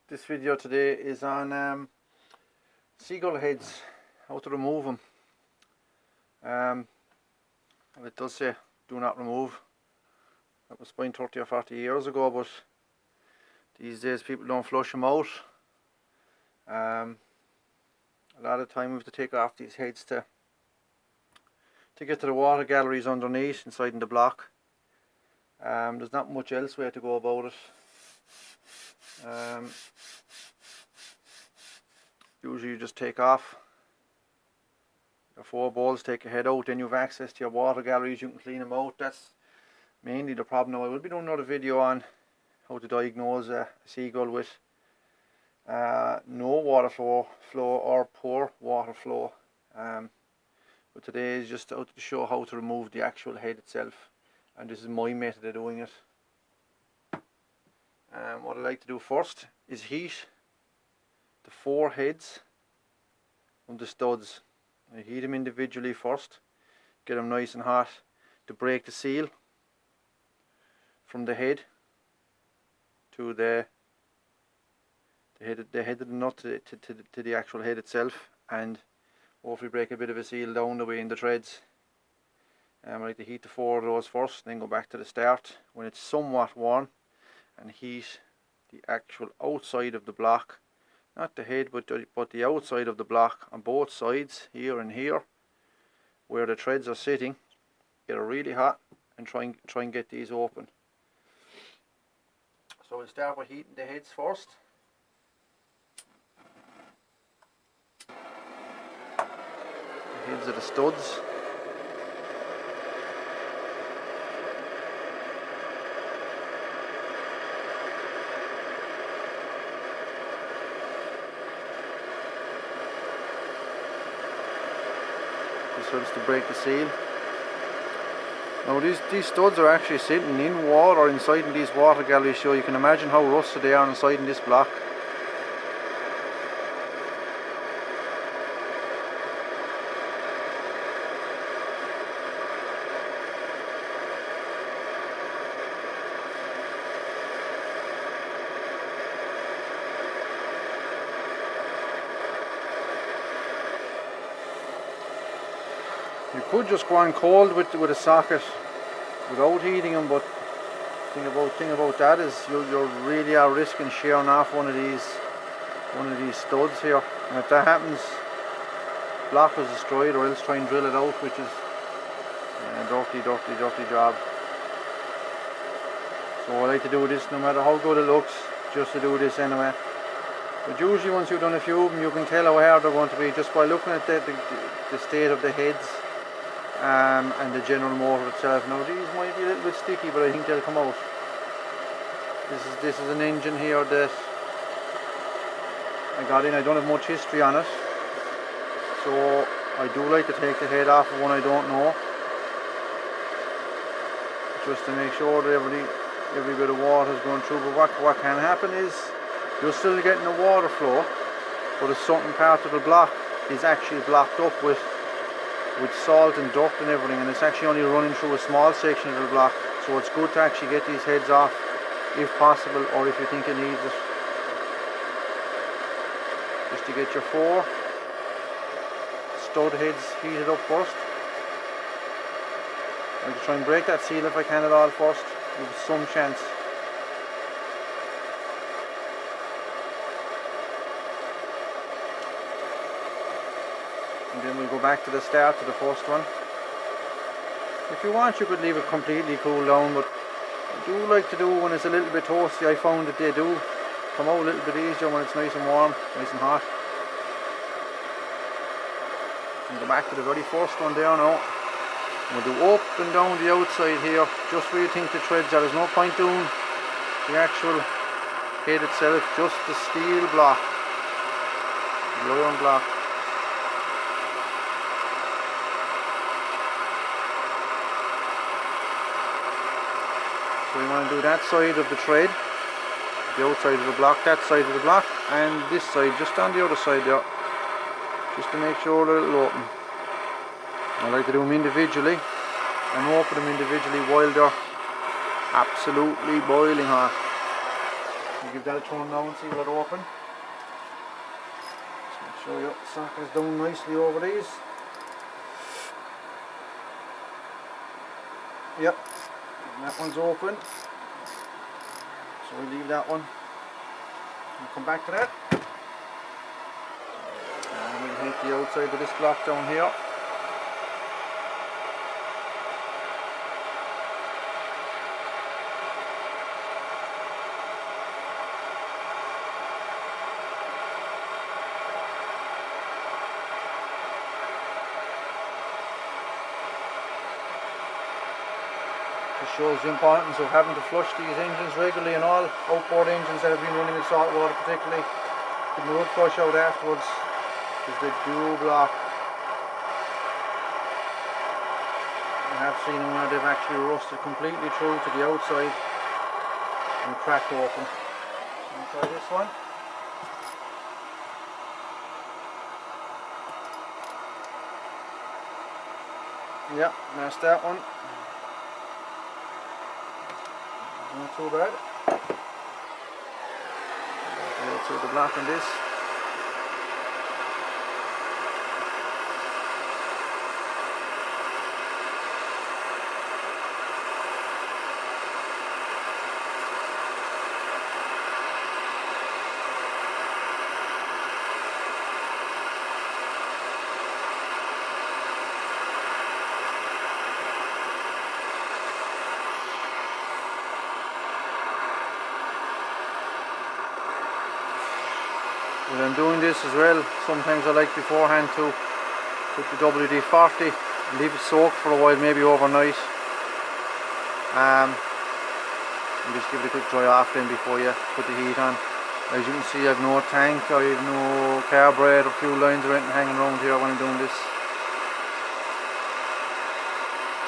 This video today is on seagull heads, how to remove them. It does say do not remove. That was fine 30 or 40 years ago, but these days people don't flush them out. A lot of time we have to take off these heads to get to the water galleries underneath inside in the block. There's not much else way to go about it. Usually you just take off your 4 balls, take your head out, then you have access to your water galleries, you can clean them out. That's mainly the problem. Now I will be doing another video on how to diagnose a seagull with no water flow or poor water flow. But today is just out to show how to remove the actual head itself, and this is my method of doing it. What I like to do first is heat the 4 heads from the studs. I heat them individually first, get them nice and hot to break the seal from the head to the head of the nut to the actual head itself, and hopefully break a bit of a seal down the way in the threads. I like to heat the 4 of those first, then go back to the start when it's somewhat warm and heat the actual outside of the block, not the head but the outside of the block on both sides, here and here, where the threads are sitting. Get it really hot and try and get these open. So we'll start with heating the heads first. The heads of the studs. This helps to break the seal. Now these studs are actually sitting in water inside in these water galleries, so you can imagine how rusted they are inside in this block. You could just go on cold with a socket without heating them, but the thing about that is you really are risking shearing off one of these studs here, and if that happens, the block is destroyed, or else try and drill it out, which is a dirty job. So I like to do this no matter how good it looks, just to do this anyway. But usually once you've done a few of them, you can tell how hard they're going to be just by looking at the state of the heads and the general motor itself. Now these might be a little bit sticky, but I think they'll come out. This is an engine here that I got in. I don't have much history on it, so I do like to take the head off of one I don't know, just to make sure that every bit of water is going through. But what can happen is you're still getting the water flow, but a certain part of the block is actually blocked up with salt and dirt and everything, and it's actually only running through a small section of the block. So it's good to actually get these heads off if possible, or if you think it needs it. Just to get your 4 stud heads heated up first. I'm going to try and break that seal if I can at all first, with some chance. And then we'll go back to the start, to the first one. If you want, you could leave it completely cool down, but I do like to do when it's a little bit toasty. I found that they do come out a little bit easier when it's nice and warm, nice and hot. And go back to the very first one there now. We'll do up and down the outside here, just where you think the threads are. There's no point doing the actual head itself, just the steel block, the iron block. So you want to do that side of the thread, the outside of the block, that side of the block, and this side, just on the other side there, just to make sure that it'll open. I like to do them individually and open them individually while they're absolutely boiling hot. So give that a turn now and see will it open. Just make sure your socket is down nicely over these. Yep, and that one's open. So we'll leave that one. We'll come back to that. And we'll hit the outside of this block down here. This shows the importance of having to flush these engines regularly, and all outboard engines that have been running in salt water particularly. Give them a good flush out afterwards, because they do block. I have seen them where they've actually rusted completely through to the outside and cracked open. I'll try this one. Yeah, that's that one. Not too bad. Let's see the block on this. When I'm doing this as well, sometimes I like beforehand to put the WD-40 and leave it soak for a while, maybe overnight, and just give it a quick dry off then before you put the heat on. As you can see, I have no tank, I have no carburetor, fuel lines or anything hanging around here when I'm doing this.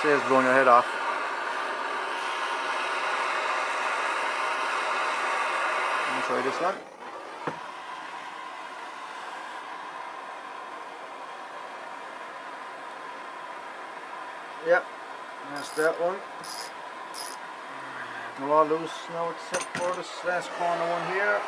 Saves blowing your head off. Let me try this one. Yep, that's that one. They're all loose now except for this last corner one here.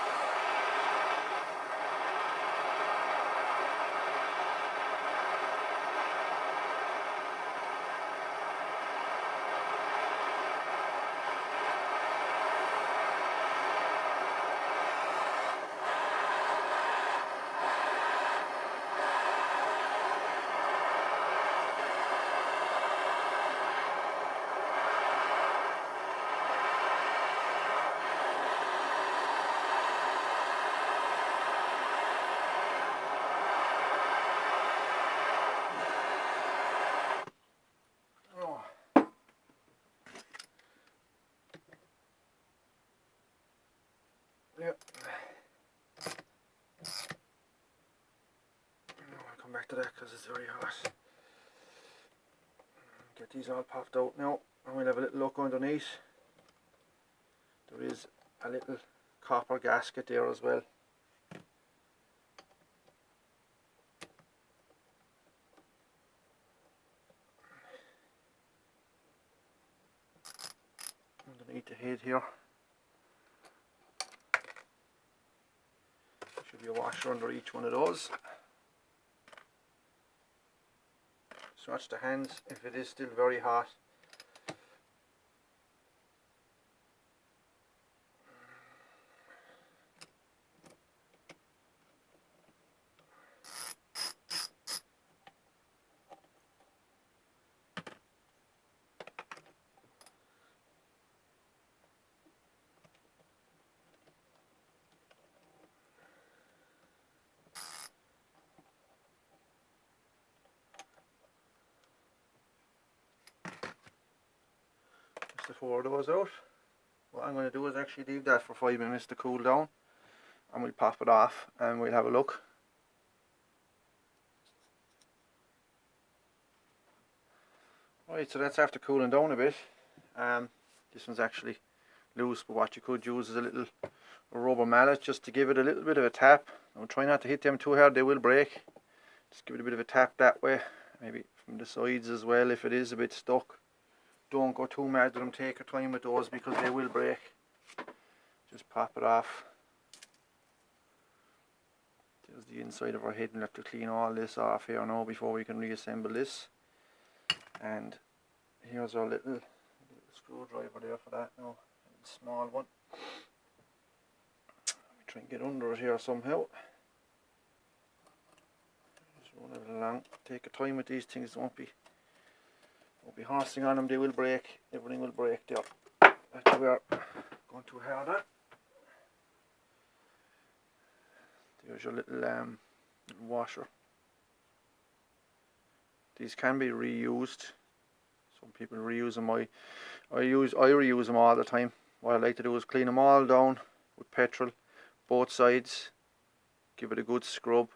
Yep. I'll come back to that because it's very hot. Get these all popped out now, and we'll have a little look underneath. There is a little copper gasket there as well. Underneath the head here. Should be a washer under each one of those. Swatch the hands if it is still very hot. The 4 of those out. What I'm going to do is actually leave that for 5 minutes to cool down, and we'll pop it off and we'll have a look. Right, so that's after cooling down a bit. This one's actually loose, but what you could use is a little rubber mallet just to give it a little bit of a tap. Don't try not to hit them too hard, they will break. Just give it a bit of a tap that way, maybe from the sides as well if it is a bit stuck. Don't go too mad at them, take your time with those because they will break. just pop it off. There's the inside of our head. We'll have to clean all this off here now before we can reassemble this. And here's our little screwdriver there for that now, a small one. Let me try and get under it here somehow. Just run it along. Take your time with these things. Don't be horsing on them. They will break. Everything will break there. That's where going too hard on. There's your little washer. These can be reused. Some people reuse them. I reuse them all the time. What I like to do is clean them all down with petrol, both sides. Give it a good scrub.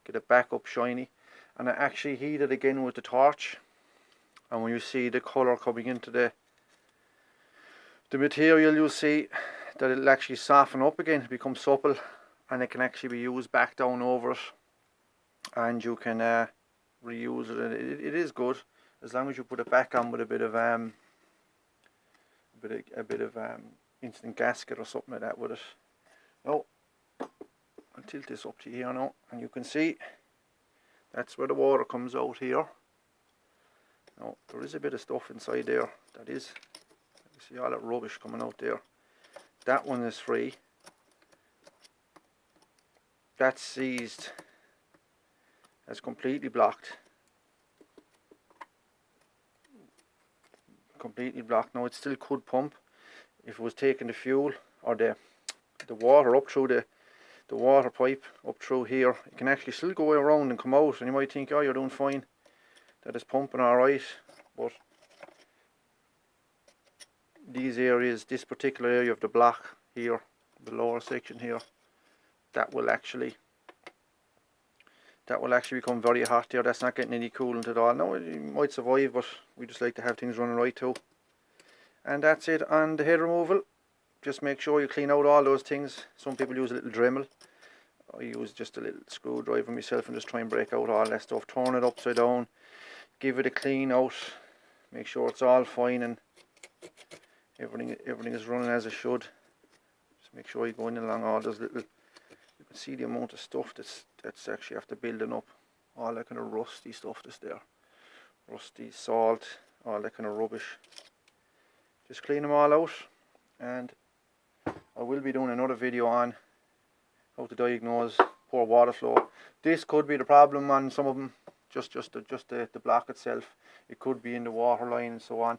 Get it back up shiny. And I actually heat it again with the torch. And when you see the colour coming into the material, you'll see that it'll actually soften up again, become supple, and it can actually be used back down over it, and you can reuse it. And it is good as long as you put it back on with a bit of instant gasket or something like that with it. Now I'll tilt this up to here now, and you can see that's where the water comes out here. Now there is a bit of stuff inside there. That is, you see all that rubbish coming out there. That one is free. That's seized. That's completely blocked. Completely blocked. Now it still could pump if it was taking the fuel or the water up through the water pipe up through here. It can actually still go around and come out, and you might think, oh, you're doing fine, that it's pumping alright, but these areas, this particular area of the block here, the lower section here, that will actually become very hot there. That's not getting any coolant at all. Now it might survive, but we just like to have things running right too. And that's it on the head removal. Just make sure you clean out all those things. Some people use a little Dremel. I use just a little screwdriver myself and just try and break out all that stuff. Turn it upside down, give it a clean out, make sure it's all fine and everything is running as it should. Just make sure you go in along all those little, you can see the amount of stuff that's actually after building up. All that kind of rusty stuff that's there. Rusty, salt, all that kind of rubbish. Just clean them all out, and I will be doing another video on how to diagnose poor water flow. This could be the problem on some of them, just the block itself. It could be in the water line and so on.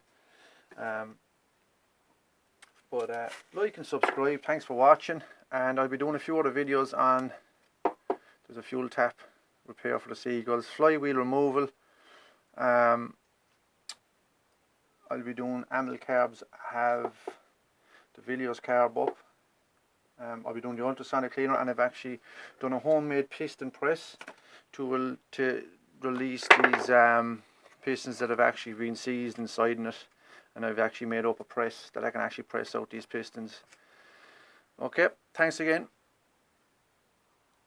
But like and subscribe. Thanks for watching, and I'll be doing a few other videos on, there's a fuel tap repair for the Seagulls, flywheel removal. I'll be doing amyl carbs, have the Villiers carb up. I'll be doing the ultrasonic cleaner, and I've actually done a homemade piston press to release these pistons that have actually been seized inside in it, and I've actually made up a press that I can actually press out these pistons. Okay, thanks again.